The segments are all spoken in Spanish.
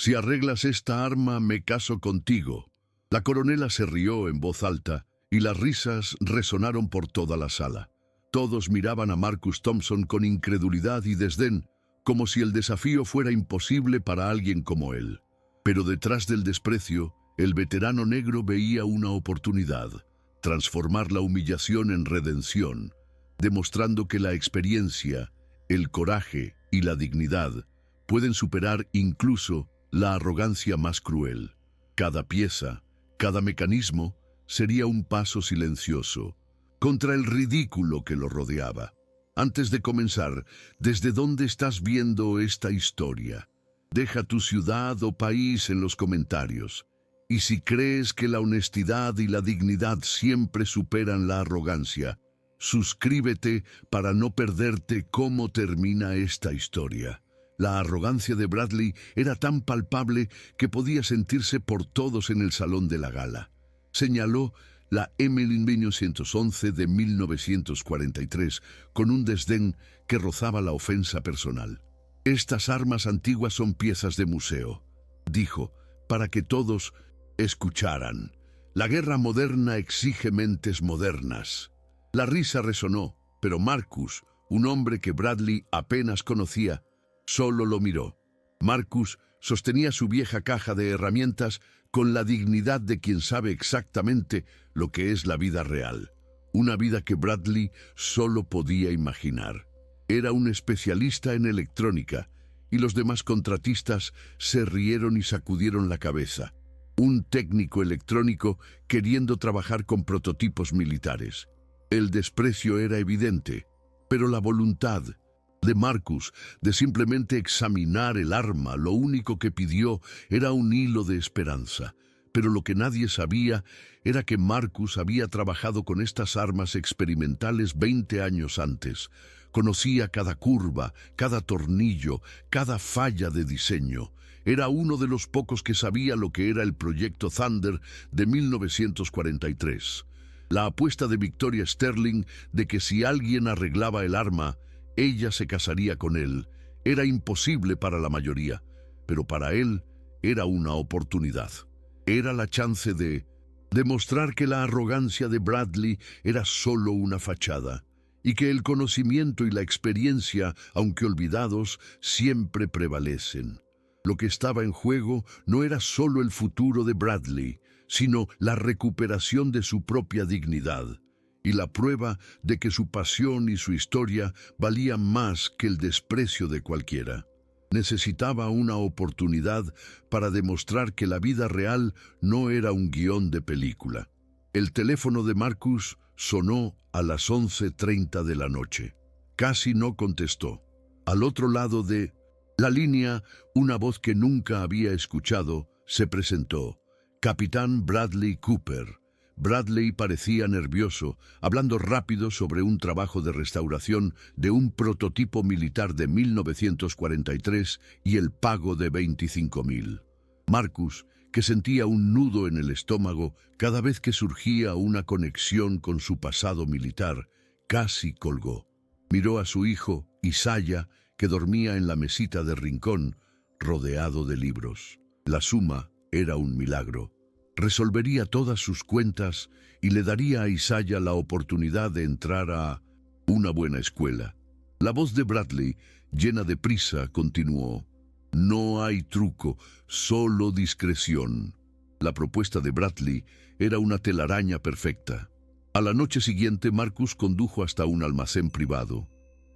Si arreglas esta arma, me caso contigo. La coronela se rió en voz alta y las risas resonaron por toda la sala. Todos miraban a Marcus Thompson con incredulidad y desdén, como si el desafío fuera imposible para alguien como él. Pero detrás del desprecio, el veterano negro veía una oportunidad: transformar la humillación en redención, demostrando que la experiencia, el coraje y la dignidad pueden superar incluso la arrogancia más cruel. Cada pieza, cada mecanismo, sería un paso silencioso contra el ridículo que lo rodeaba. Antes de comenzar, ¿desde dónde estás viendo esta historia? Deja tu ciudad o país en los comentarios. Y si crees que la honestidad y la dignidad siempre superan la arrogancia, suscríbete para no perderte cómo termina esta historia. La arrogancia de Bradley era tan palpable que podía sentirse por todos en el salón de la gala. Señaló la M1911 de 1943 con un desdén que rozaba la ofensa personal. «Estas armas antiguas son piezas de museo», dijo, para que todos escucharan. «La guerra moderna exige mentes modernas». La risa resonó, pero Marcus, un hombre que Bradley apenas conocía, solo lo miró. Marcus sostenía su vieja caja de herramientas con la dignidad de quien sabe exactamente lo que es la vida real. Una vida que Bradley solo podía imaginar. Era un especialista en electrónica, y los demás contratistas se rieron y sacudieron la cabeza. Un técnico electrónico queriendo trabajar con prototipos militares. El desprecio era evidente, pero la voluntad de Marcus de simplemente examinar el arma, lo único que pidió era un hilo de esperanza. Pero lo que nadie sabía era que Marcus había trabajado con estas armas experimentales 20 años antes. Conocía cada curva, cada tornillo, cada falla de diseño. Era uno de los pocos que sabía lo que era el proyecto Thunder de 1943. La apuesta de Victoria Sterling de que si alguien arreglaba el arma, ella se casaría con él, era imposible para la mayoría, pero para él era una oportunidad. Era la chance de demostrar que la arrogancia de Bradley era solo una fachada, y que el conocimiento y la experiencia, aunque olvidados, siempre prevalecen. Lo que estaba en juego no era solo el futuro de Bradley, sino la recuperación de su propia dignidad, y la prueba de que su pasión y su historia valían más que el desprecio de cualquiera. Necesitaba una oportunidad para demostrar que la vida real no era un guión de película. El teléfono de Marcus sonó a las 11:30 de la noche. Casi no contestó. Al otro lado de la línea, una voz que nunca había escuchado se presentó: «Capitán Bradley Cooper». Bradley parecía nervioso, hablando rápido sobre un trabajo de restauración de un prototipo militar de 1943 y el pago de 25.000. Marcus, que sentía un nudo en el estómago cada vez que surgía una conexión con su pasado militar, casi colgó. Miró a su hijo, Isaiah, que dormía en la mesita de rincón, rodeado de libros. La suma era un milagro. Resolvería todas sus cuentas y le daría a Isaiah la oportunidad de entrar a una buena escuela. La voz de Bradley, llena de prisa, continuó: «No hay truco, solo discreción». La propuesta de Bradley era una telaraña perfecta. A la noche siguiente, Marcus condujo hasta un almacén privado.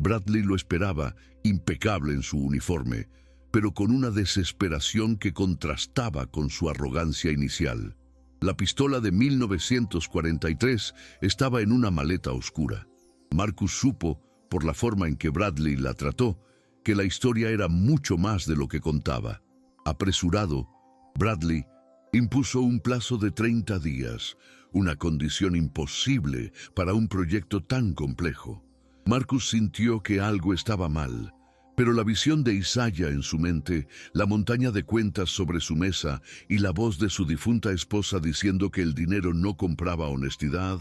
Bradley lo esperaba, impecable en su uniforme, pero con una desesperación que contrastaba con su arrogancia inicial. La pistola de 1943 estaba en una maleta oscura. Marcus supo, por la forma en que Bradley la trató, que la historia era mucho más de lo que contaba. Apresurado, Bradley impuso un plazo de 30 días, una condición imposible para un proyecto tan complejo. Marcus sintió que algo estaba mal. Pero la visión de Isaiah en su mente, la montaña de cuentas sobre su mesa y la voz de su difunta esposa diciendo que el dinero no compraba honestidad,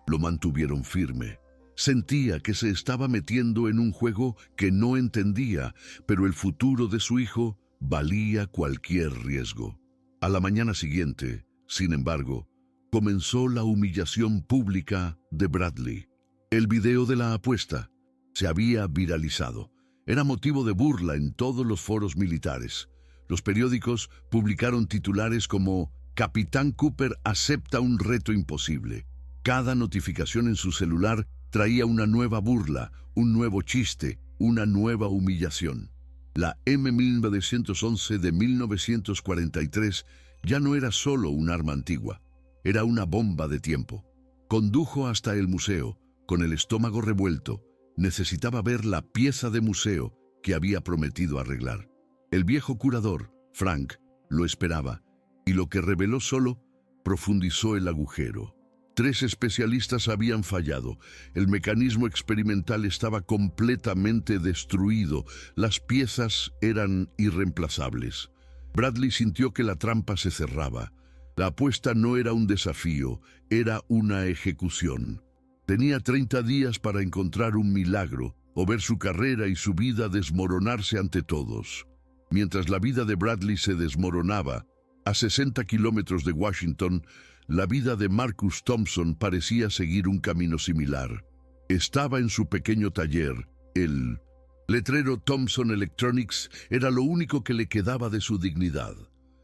lo mantuvieron firme. Sentía que se estaba metiendo en un juego que no entendía, pero el futuro de su hijo valía cualquier riesgo. A la mañana siguiente, sin embargo, comenzó la humillación pública de Bradley. El video de la apuesta se había viralizado. Era motivo de burla en todos los foros militares. Los periódicos publicaron titulares como «Capitán Cooper acepta un reto imposible». Cada notificación en su celular traía una nueva burla, un nuevo chiste, una nueva humillación. La M1911 de 1943 ya no era solo un arma antigua, era una bomba de tiempo. Condujo hasta el museo, con el estómago revuelto. Necesitaba ver la pieza de museo que había prometido arreglar. El viejo curador, Frank, lo esperaba, y lo que reveló solo profundizó el agujero. 3 especialistas habían fallado. El mecanismo experimental estaba completamente destruido. Las piezas eran irreemplazables. Bradley sintió que la trampa se cerraba. La apuesta no era un desafío, era una ejecución. Tenía 30 días para encontrar un milagro o ver su carrera y su vida desmoronarse ante todos. Mientras la vida de Bradley se desmoronaba, a 60 kilómetros de Washington, la vida de Marcus Thompson parecía seguir un camino similar. Estaba en su pequeño taller. El letrero Thompson Electronics era lo único que le quedaba de su dignidad.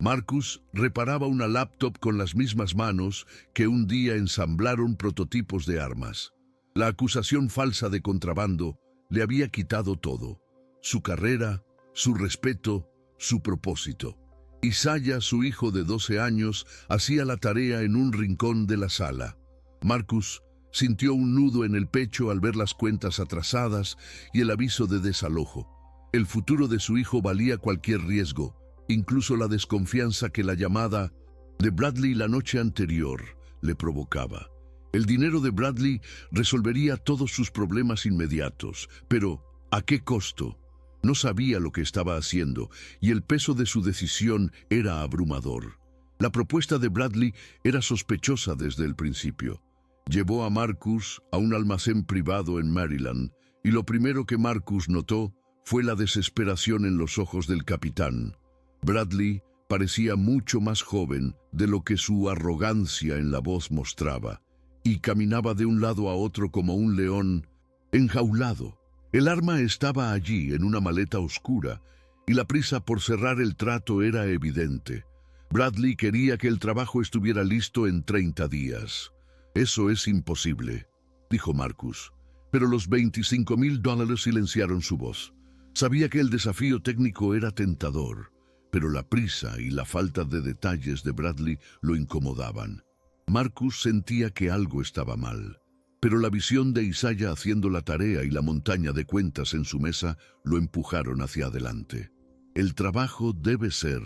Marcus reparaba una laptop con las mismas manos que un día ensamblaron prototipos de armas. La acusación falsa de contrabando le había quitado todo: su carrera, su respeto, su propósito. Isaiah, su hijo de 12 años, hacía la tarea en un rincón de la sala. Marcus sintió un nudo en el pecho al ver las cuentas atrasadas y el aviso de desalojo. El futuro de su hijo valía cualquier riesgo, incluso la desconfianza que la llamada de Bradley la noche anterior le provocaba. El dinero de Bradley resolvería todos sus problemas inmediatos, pero ¿a qué costo? No sabía lo que estaba haciendo y el peso de su decisión era abrumador. La propuesta de Bradley era sospechosa desde el principio. Llevó a Marcus a un almacén privado en Maryland y lo primero que Marcus notó fue la desesperación en los ojos del capitán. Bradley parecía mucho más joven de lo que su arrogancia en la voz mostraba y caminaba de un lado a otro como un león enjaulado. El arma estaba allí en una maleta oscura y la prisa por cerrar el trato era evidente. Bradley quería que el trabajo estuviera listo en 30 días. «Eso es imposible», dijo Marcus, pero los $25,000 silenciaron su voz. Sabía que el desafío técnico era tentador, pero la prisa y la falta de detalles de Bradley lo incomodaban. Marcus sentía que algo estaba mal. Pero la visión de Isaiah haciendo la tarea y la montaña de cuentas en su mesa lo empujaron hacia adelante. «El trabajo debe ser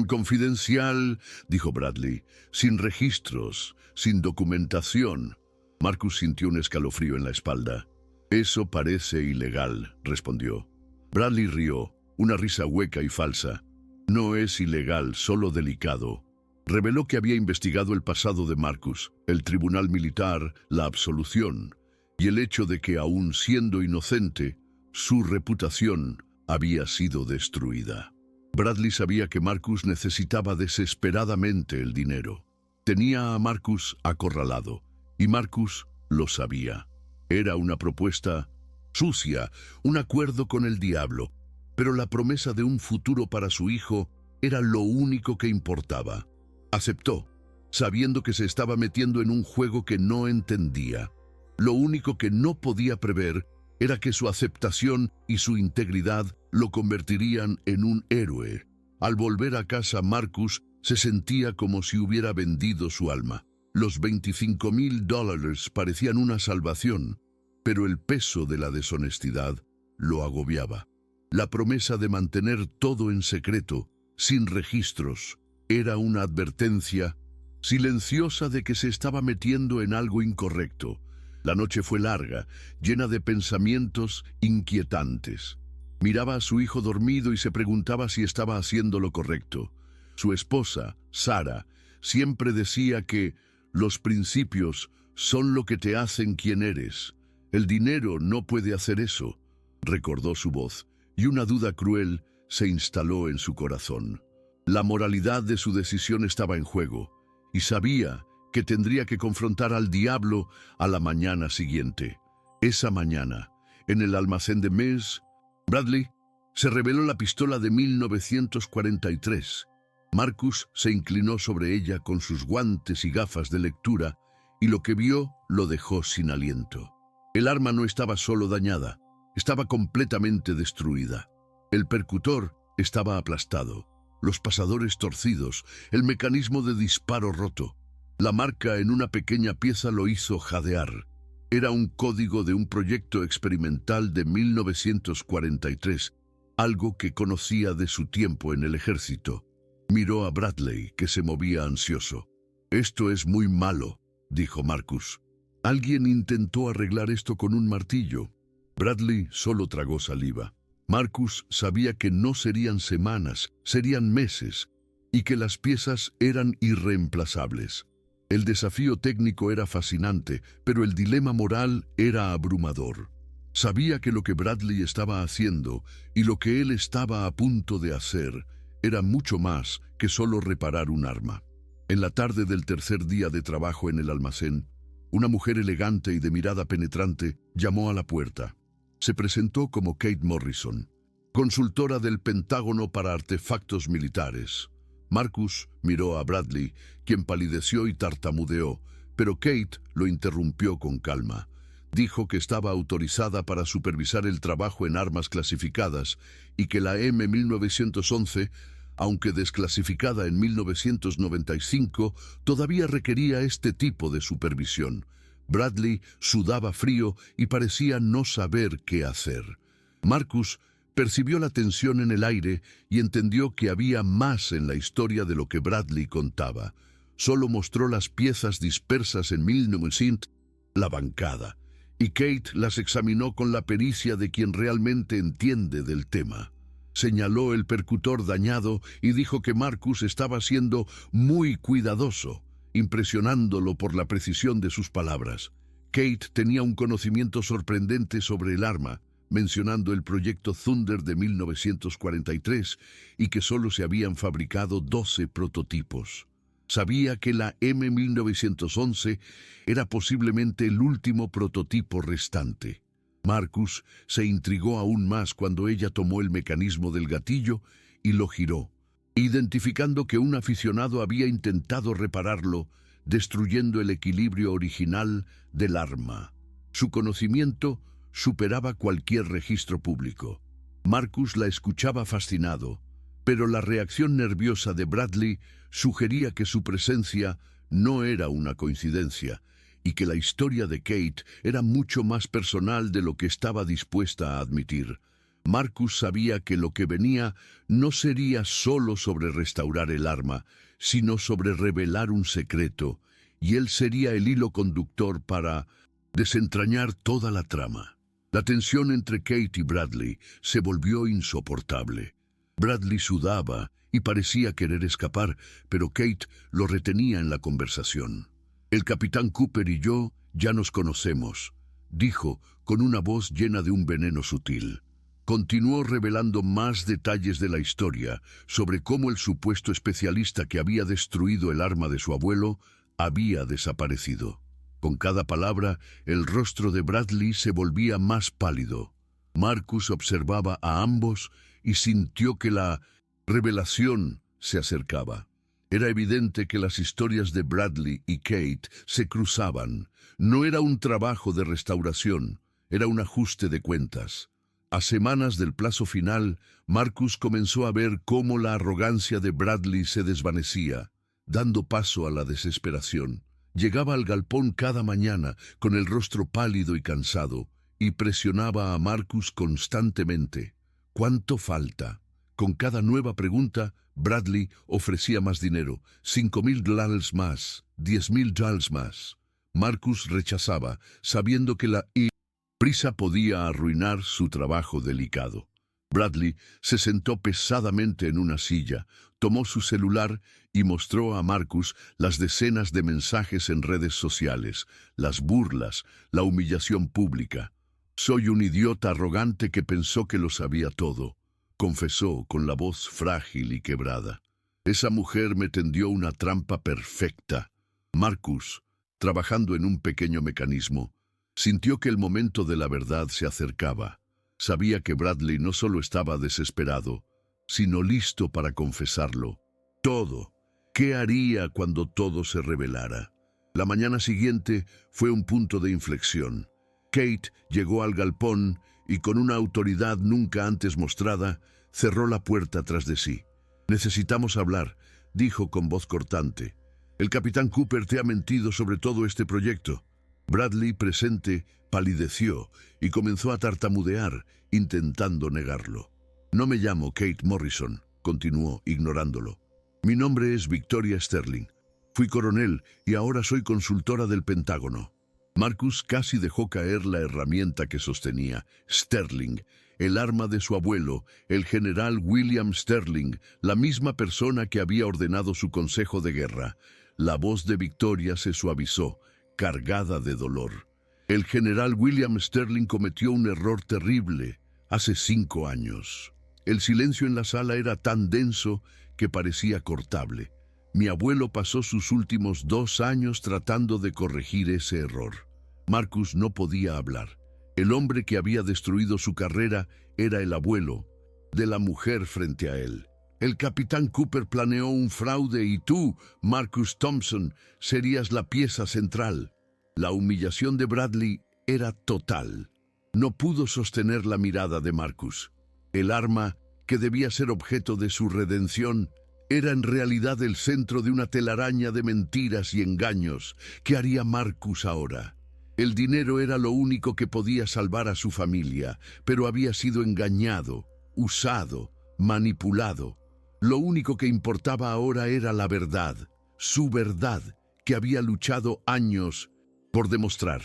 confidencial», dijo Bradley, «sin registros, sin documentación». Marcus sintió un escalofrío en la espalda. «Eso parece ilegal», respondió. Bradley rió, una risa hueca y falsa. «No es ilegal, solo delicado». Reveló que había investigado el pasado de Marcus, el tribunal militar, la absolución, y el hecho de que, aun siendo inocente, su reputación había sido destruida. Bradley sabía que Marcus necesitaba desesperadamente el dinero. Tenía a Marcus acorralado, y Marcus lo sabía. Era una propuesta sucia, un acuerdo con el diablo, pero la promesa de un futuro para su hijo era lo único que importaba. Aceptó, sabiendo que se estaba metiendo en un juego que no entendía. Lo único que no podía prever era que su aceptación y su integridad lo convertirían en un héroe. Al volver a casa, Marcus se sentía como si hubiera vendido su alma. Los $25,000 parecían una salvación, pero el peso de la deshonestidad lo agobiaba. La promesa de mantener todo en secreto, sin registros, era una advertencia silenciosa de que se estaba metiendo en algo incorrecto. La noche fue larga, llena de pensamientos inquietantes. Miraba a su hijo dormido y se preguntaba si estaba haciendo lo correcto. Su esposa, Sarah, siempre decía que los principios son lo que te hacen quien eres. El dinero no puede hacer eso, recordó su voz, y una duda cruel se instaló en su corazón. La moralidad de su decisión estaba en juego, y sabía que tendría que confrontar al diablo a la mañana siguiente. Esa mañana, en el almacén de Mills, Bradley se reveló la pistola de 1943. Marcus se inclinó sobre ella con sus guantes y gafas de lectura, y lo que vio lo dejó sin aliento. El arma no estaba solo dañada, estaba completamente destruida. El percutor estaba aplastado, los pasadores torcidos, el mecanismo de disparo roto. La marca en una pequeña pieza lo hizo jadear. Era un código de un proyecto experimental de 1943, algo que conocía de su tiempo en el ejército. Miró a Bradley, que se movía ansioso. «Esto es muy malo», dijo Marcus. «Alguien intentó arreglar esto con un martillo». Bradley solo tragó saliva. Marcus sabía que no serían semanas, serían meses, y que las piezas eran irreemplazables. El desafío técnico era fascinante, pero el dilema moral era abrumador. Sabía que lo que Bradley estaba haciendo y lo que él estaba a punto de hacer era mucho más que solo reparar un arma. En la tarde del tercer día de trabajo en el almacén, una mujer elegante y de mirada penetrante llamó a la puerta. Se presentó como Kate Morrison, consultora del Pentágono para artefactos militares. Marcus miró a Bradley, quien palideció y tartamudeó, pero Kate lo interrumpió con calma. Dijo que estaba autorizada para supervisar el trabajo en armas clasificadas y que la M1911, aunque desclasificada en 1995, todavía requería este tipo de supervisión. Bradley sudaba frío y parecía no saber qué hacer. Marcus percibió la tensión en el aire y entendió que había más en la historia de lo que Bradley contaba. Solo mostró las piezas dispersas en 1900, la bancada, y Kate las examinó con la pericia de quien realmente entiende del tema. Señaló el percutor dañado y dijo que Marcus estaba siendo muy cuidadoso, impresionándolo por la precisión de sus palabras. Kate tenía un conocimiento sorprendente sobre el arma, mencionando el proyecto Thunder de 1943 y que solo se habían fabricado 12 prototipos. Sabía que la M1911 era posiblemente el último prototipo restante. Marcus se intrigó aún más cuando ella tomó el mecanismo del gatillo y lo giró, identificando que un aficionado había intentado repararlo, destruyendo el equilibrio original del arma. Su conocimiento superaba cualquier registro público. Marcus la escuchaba fascinado, pero la reacción nerviosa de Bradley sugería que su presencia no era una coincidencia y que la historia de Kate era mucho más personal de lo que estaba dispuesta a admitir. Marcus sabía que lo que venía no sería solo sobre restaurar el arma, sino sobre revelar un secreto, y él sería el hilo conductor para desentrañar toda la trama. La tensión entre Kate y Bradley se volvió insoportable. Bradley sudaba y parecía querer escapar, pero Kate lo retenía en la conversación. «El capitán Cooper y yo ya nos conocemos», dijo con una voz llena de un veneno sutil. Continuó revelando más detalles de la historia sobre cómo el supuesto especialista que había destruido el arma de su abuelo había desaparecido. Con cada palabra, el rostro de Bradley se volvía más pálido. Marcus observaba a ambos y sintió que la revelación se acercaba. Era evidente que las historias de Bradley y Kate se cruzaban. No era un trabajo de restauración, era un ajuste de cuentas. A semanas del plazo final, Marcus comenzó a ver cómo la arrogancia de Bradley se desvanecía, dando paso a la desesperación. Llegaba al galpón cada mañana con el rostro pálido y cansado, y presionaba a Marcus constantemente. «¿Cuánto falta?». Con cada nueva pregunta, Bradley ofrecía más dinero, $5,000 más, $10,000 más. Marcus rechazaba, sabiendo que la prisa podía arruinar su trabajo delicado. Bradley se sentó pesadamente en una silla, tomó su celular y mostró a Marcus las decenas de mensajes en redes sociales, las burlas, la humillación pública. «Soy un idiota arrogante que pensó que lo sabía todo. confesó con la voz frágil y quebrada. Esa mujer me tendió una trampa perfecta. Marcus, trabajando en un pequeño mecanismo, sintió que el momento de la verdad se acercaba. Sabía que Bradley no solo estaba desesperado, sino listo para confesarlo. Todo. ¿Qué haría cuando todo se revelara? La mañana siguiente fue un punto de inflexión. Kate llegó al galpón y con una autoridad nunca antes mostrada, cerró la puerta tras de sí. «Necesitamos hablar», dijo con voz cortante. «El capitán Cooper te ha mentido sobre todo este proyecto». Bradley, presente, palideció y comenzó a tartamudear, intentando negarlo. «No me llamo Kate Morrison», continuó, ignorándolo. «Mi nombre es Victoria Sterling. Fui coronel y ahora soy consultora del Pentágono». Marcus casi dejó caer la herramienta que sostenía. Sterling, el arma de su abuelo, el general William Sterling, la misma persona que había ordenado su consejo de guerra. La voz de Victoria se suavizó, cargada de dolor. El general William Sterling cometió un error terrible hace 5 años. El silencio en la sala era tan denso que parecía cortable. Mi abuelo pasó sus últimos 2 años tratando de corregir ese error. Marcus no podía hablar. El hombre que había destruido su carrera era el abuelo de la mujer frente a él. El capitán Cooper planeó un fraude y tú, Marcus Thompson, serías la pieza central. La humillación de Bradley era total. No pudo sostener la mirada de Marcus. El arma, que debía ser objeto de su redención, era en realidad el centro de una telaraña de mentiras y engaños. ¿Qué haría Marcus ahora? El dinero era lo único que podía salvar a su familia, pero había sido engañado, usado, manipulado. Lo único que importaba ahora era la verdad, su verdad, que había luchado años por demostrar.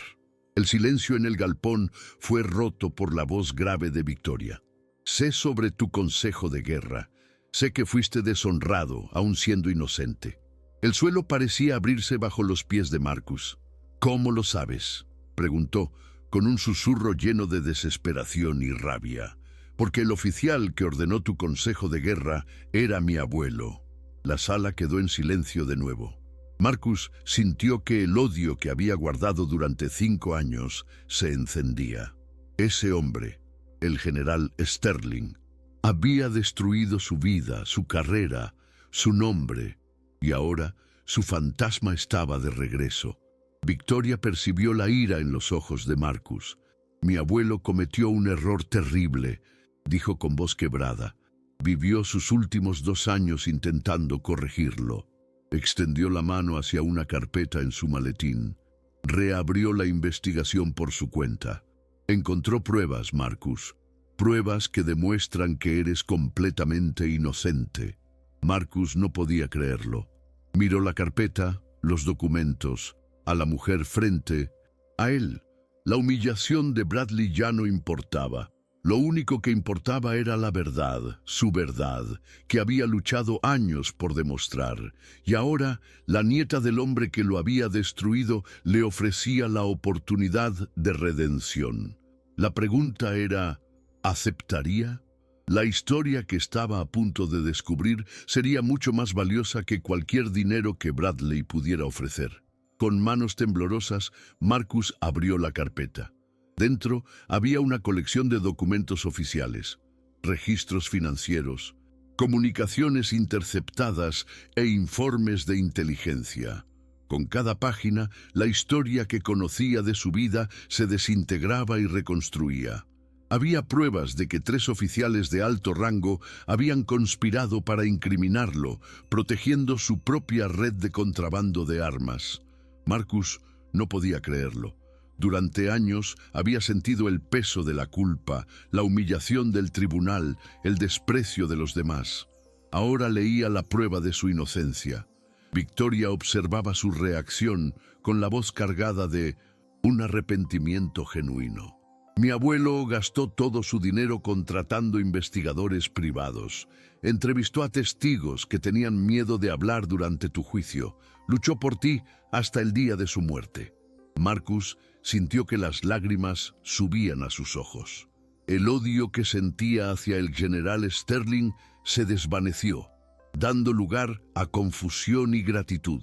El silencio en el galpón fue roto por la voz grave de Victoria. «Sé sobre tu consejo de guerra. Sé que fuiste deshonrado, aun siendo inocente». El suelo parecía abrirse bajo los pies de Marcus. «¿Cómo lo sabes?», preguntó, con un susurro lleno de desesperación y rabia. «Porque el oficial que ordenó tu consejo de guerra era mi abuelo». La sala quedó en silencio de nuevo. Marcus sintió que el odio que había guardado durante 5 años se encendía. Ese hombre, el general Sterling, había destruido su vida, su carrera, su nombre, y ahora su fantasma estaba de regreso. Victoria percibió la ira en los ojos de Marcus. «Mi abuelo cometió un error terrible», dijo con voz quebrada. «Vivió sus últimos 2 años intentando corregirlo». Extendió la mano hacia una carpeta en su maletín. Reabrió la investigación por su cuenta. «Encontró pruebas, Marcus. Pruebas que demuestran que eres completamente inocente». Marcus no podía creerlo. Miró la carpeta, los documentos, a la mujer frente a él. La humillación de Bradley ya no importaba. Lo único que importaba era la verdad, su verdad, que había luchado años por demostrar. Y ahora, la nieta del hombre que lo había destruido le ofrecía la oportunidad de redención. La pregunta era, ¿aceptaría? La historia que estaba a punto de descubrir sería mucho más valiosa que cualquier dinero que Bradley pudiera ofrecer. Con manos temblorosas, Marcus abrió la carpeta. Dentro había una colección de documentos oficiales, registros financieros, comunicaciones interceptadas e informes de inteligencia. Con cada página, la historia que conocía de su vida se desintegraba y reconstruía. Había pruebas de que 3 oficiales de alto rango habían conspirado para incriminarlo, protegiendo su propia red de contrabando de armas. Marcus no podía creerlo. Durante años había sentido el peso de la culpa, la humillación del tribunal, el desprecio de los demás. Ahora leía la prueba de su inocencia. Victoria observaba su reacción con la voz cargada de un arrepentimiento genuino. «Mi abuelo gastó todo su dinero contratando investigadores privados. Entrevistó a testigos que tenían miedo de hablar durante tu juicio. Luchó por ti hasta el día de su muerte». Marcus sintió que las lágrimas subían a sus ojos. el odio que sentía hacia el general Sterling se desvaneció, dando lugar a confusión y gratitud.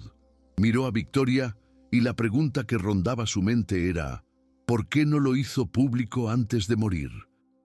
Miró a Victoria y la pregunta que rondaba su mente era: ¿por qué no lo hizo público antes de morir?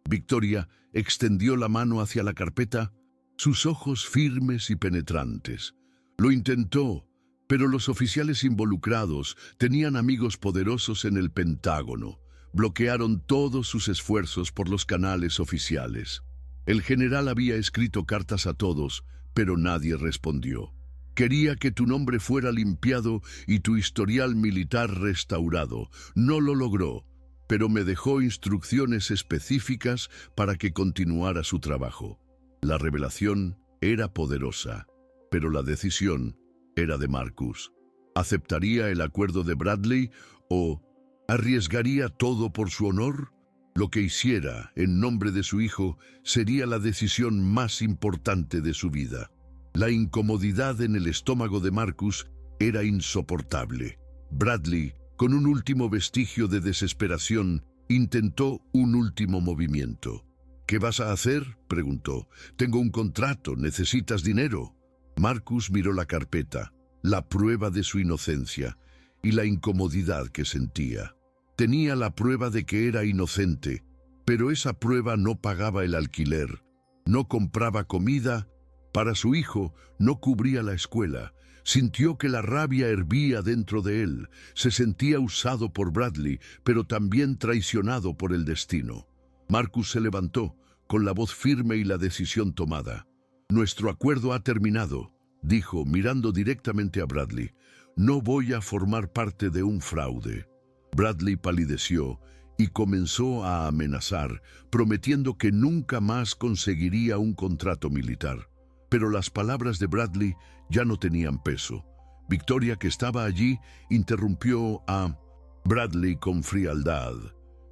Victoria extendió la mano hacia la carpeta, sus ojos firmes y penetrantes. Lo intentó, pero los oficiales involucrados tenían amigos poderosos en el Pentágono. Bloquearon todos sus esfuerzos por los canales oficiales. El general había escrito cartas a todos, pero nadie respondió. Quería que tu nombre fuera limpiado y tu historial militar restaurado. No lo logró, pero me dejó instrucciones específicas para que continuara su trabajo. La revelación era poderosa, pero la decisión era de Marcus. ¿Aceptaría el acuerdo de Bradley o arriesgaría todo por su honor? Lo que hiciera en nombre de su hijo sería la decisión más importante de su vida. La incomodidad en el estómago de Marcus era insoportable. Bradley, con un último vestigio de desesperación, intentó un último movimiento. ¿Qué vas a hacer?, preguntó. Tengo un contrato, ¿necesitas dinero? Marcus miró la carpeta, la prueba de su inocencia y la incomodidad que sentía. Tenía la prueba de que era inocente, pero esa prueba no pagaba el alquiler, no compraba comida para su hijo, no cubría la escuela. Sintió que la rabia hervía dentro de él. Se sentía usado por Bradley, pero también traicionado por el destino. Marcus se levantó, con la voz firme y la decisión tomada. «Nuestro acuerdo ha terminado», dijo, mirando directamente a Bradley. «No voy a formar parte de un fraude». Bradley palideció y comenzó a amenazar, prometiendo que nunca más conseguiría un contrato militar. Pero las palabras de Bradley ya no tenían peso. Victoria, que estaba allí, interrumpió a Bradley con frialdad,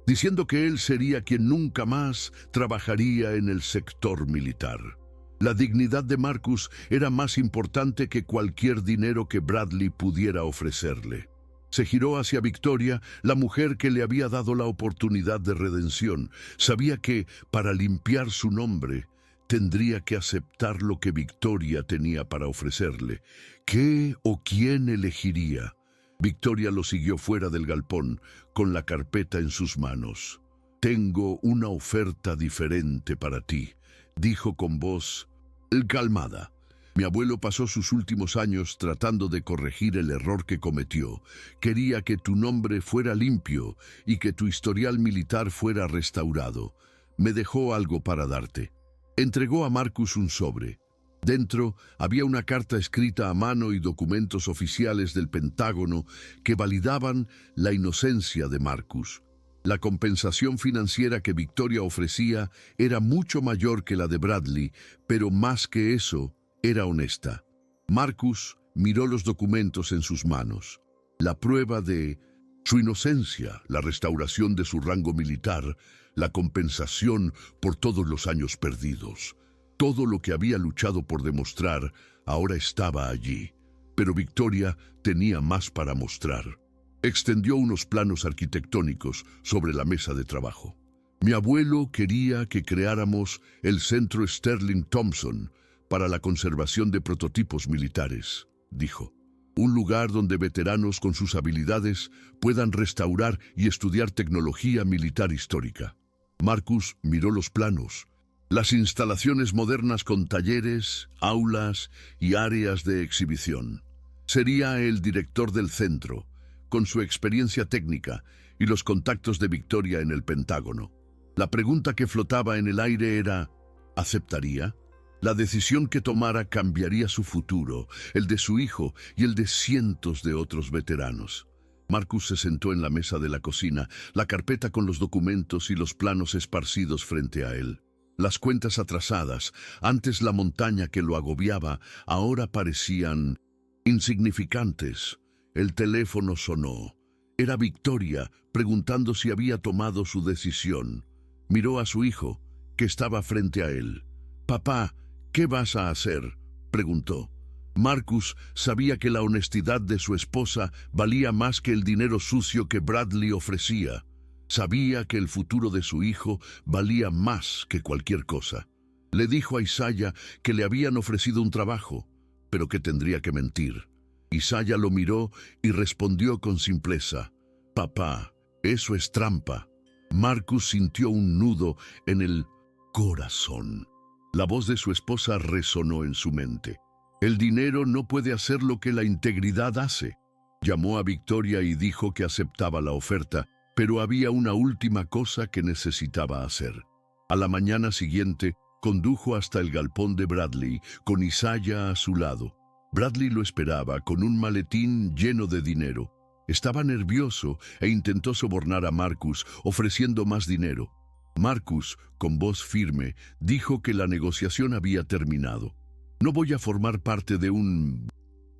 diciendo que él sería quien nunca más trabajaría en el sector militar. La dignidad de Marcus era más importante que cualquier dinero que Bradley pudiera ofrecerle. Se giró hacia Victoria, la mujer que le había dado la oportunidad de redención. Sabía que, para limpiar su nombre, tendría que aceptar lo que Victoria tenía para ofrecerle. ¿Qué o quién elegiría? Victoria lo siguió fuera del galpón, con la carpeta en sus manos. «Tengo una oferta diferente para ti», dijo con voz calmada. «Mi abuelo pasó sus últimos años tratando de corregir el error que cometió. Quería que tu nombre fuera limpio y que tu historial militar fuera restaurado. Me dejó algo para darte». Entregó a Marcus un sobre. Dentro había una carta escrita a mano y documentos oficiales del Pentágono que validaban la inocencia de Marcus. La compensación financiera que Victoria ofrecía era mucho mayor que la de Bradley, pero más que eso, era honesta. Marcus miró los documentos en sus manos. La prueba de su inocencia, la restauración de su rango militar, la compensación por todos los años perdidos. Todo lo que había luchado por demostrar ahora estaba allí. Pero Victoria tenía más para mostrar. Extendió unos planos arquitectónicos sobre la mesa de trabajo. «Mi abuelo quería que creáramos el Centro Sterling Thompson para la conservación de prototipos militares», dijo. «Un lugar donde veteranos con sus habilidades puedan restaurar y estudiar tecnología militar histórica». Marcus miró los planos. Las instalaciones modernas con talleres, aulas y áreas de exhibición. Sería el director del centro, con su experiencia técnica y los contactos de Victoria en el Pentágono. La pregunta que flotaba en el aire era: ¿aceptaría? La decisión que tomara cambiaría su futuro, el de su hijo y el de cientos de otros veteranos. Marcus se sentó en la mesa de la cocina, la carpeta con los documentos y los planos esparcidos frente a él. Las cuentas atrasadas, antes la montaña que lo agobiaba, ahora parecían insignificantes. El teléfono sonó. Era Victoria, preguntando si había tomado su decisión. Miró a su hijo, que estaba frente a él. «Papá, ¿qué vas a hacer?», preguntó. Marcus sabía que la honestidad de su esposa valía más que el dinero sucio que Bradley ofrecía. Sabía que el futuro de su hijo valía más que cualquier cosa. Le dijo a Isaiah que le habían ofrecido un trabajo, pero que tendría que mentir. Isaiah lo miró y respondió con simpleza: «Papá, eso es trampa». Marcus sintió un nudo en el corazón. La voz de su esposa resonó en su mente. El dinero no puede hacer lo que la integridad hace. Llamó a Victoria y dijo que aceptaba la oferta, pero había una última cosa que necesitaba hacer. A la mañana siguiente, condujo hasta el galpón de Bradley, con Isaiah a su lado. Bradley lo esperaba con un maletín lleno de dinero. Estaba nervioso e intentó sobornar a Marcus, ofreciendo más dinero. Marcus, con voz firme, dijo que la negociación había terminado. «No voy a formar parte de un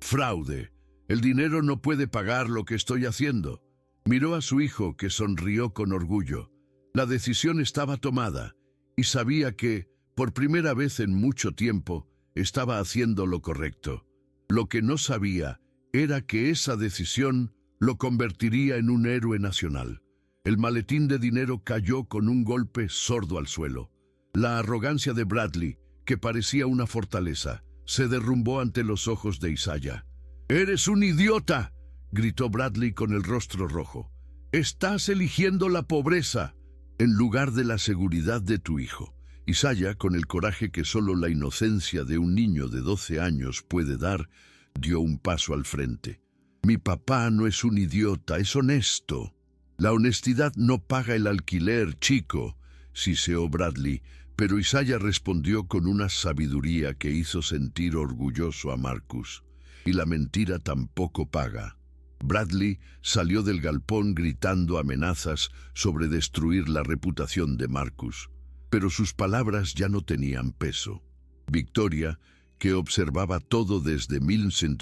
fraude. El dinero no puede pagar lo que estoy haciendo». Miró a su hijo, que sonrió con orgullo. La decisión estaba tomada y sabía que, por primera vez en mucho tiempo, estaba haciendo lo correcto. Lo que no sabía era que esa decisión lo convertiría en un héroe nacional. El maletín de dinero cayó con un golpe sordo al suelo. La arrogancia de Bradley, que parecía una fortaleza, se derrumbó ante los ojos de Isaiah. «¡Eres un idiota!», gritó Bradley con el rostro rojo. «Estás eligiendo la pobreza en lugar de la seguridad de tu hijo». Isaiah, con el coraje que solo la inocencia de un niño de 12 años puede dar, dio un paso al frente. «Mi papá no es un idiota, es honesto». «La honestidad no paga el alquiler, chico», siseó Bradley, pero Isaiah respondió con una sabiduría que hizo sentir orgulloso a Marcus. «Y la mentira tampoco paga». Bradley salió del galpón gritando amenazas sobre destruir la reputación de Marcus, pero sus palabras ya no tenían peso. Victoria, que observaba todo desde Millicent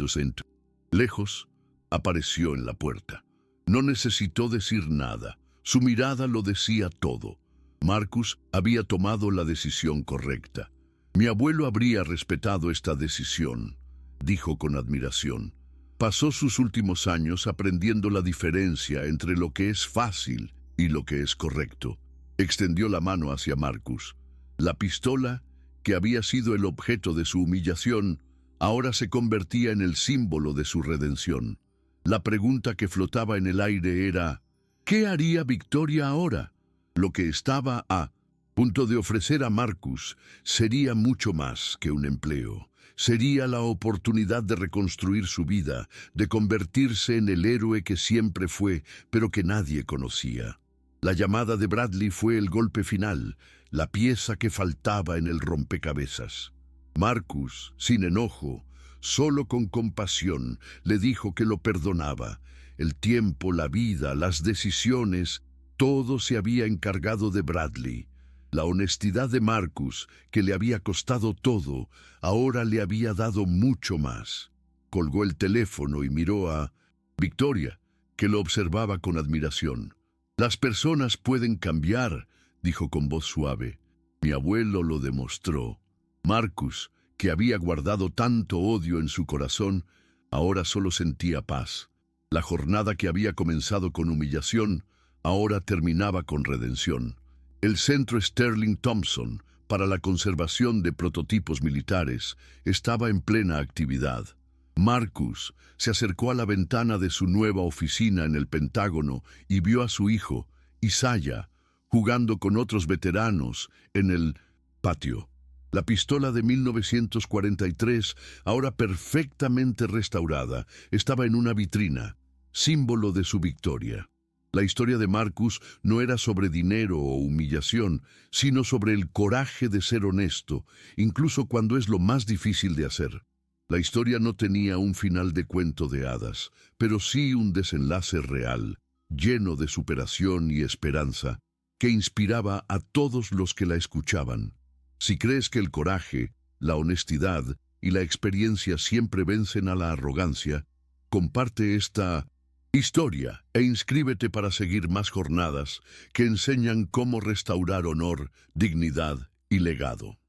lejos, apareció en la puerta. No necesitó decir nada, su mirada lo decía todo. Marcus había tomado la decisión correcta. «Mi abuelo habría respetado esta decisión», dijo con admiración. Pasó sus últimos años aprendiendo la diferencia entre lo que es fácil y lo que es correcto. Extendió la mano hacia Marcus. La pistola, que había sido el objeto de su humillación, ahora se convertía en el símbolo de su redención. La pregunta que flotaba en el aire era: ¿qué haría Victoria ahora? Lo que estaba a punto de ofrecer a Marcus sería mucho más que un empleo. Sería la oportunidad de reconstruir su vida, de convertirse en el héroe que siempre fue, pero que nadie conocía. La llamada de Bradley fue el golpe final, la pieza que faltaba en el rompecabezas. Marcus, sin enojo, solo con compasión, le dijo que lo perdonaba. El tiempo, la vida, las decisiones, todo se había encargado de Bradley. La honestidad de Marcus, que le había costado todo, ahora le había dado mucho más. Colgó el teléfono y miró a Victoria, que lo observaba con admiración. «Las personas pueden cambiar», dijo con voz suave. «Mi abuelo lo demostró». Marcus, que había guardado tanto odio en su corazón, ahora solo sentía paz. La jornada que había comenzado con humillación, ahora terminaba con redención. El Centro Sterling Thompson para la conservación de prototipos militares estaba en plena actividad. Marcus se acercó a la ventana de su nueva oficina en el Pentágono y vio a su hijo, Isaiah, jugando con otros veteranos en el patio. La pistola de 1943, ahora perfectamente restaurada, estaba en una vitrina, símbolo de su victoria. La historia de Marcus no era sobre dinero o humillación, sino sobre el coraje de ser honesto, incluso cuando es lo más difícil de hacer. La historia no tenía un final de cuento de hadas, pero sí un desenlace real, lleno de superación y esperanza, que inspiraba a todos los que la escuchaban. Si crees que el coraje, la honestidad y la experiencia siempre vencen a la arrogancia, comparte esta historia e inscríbete para seguir más jornadas que enseñan cómo restaurar honor, dignidad y legado.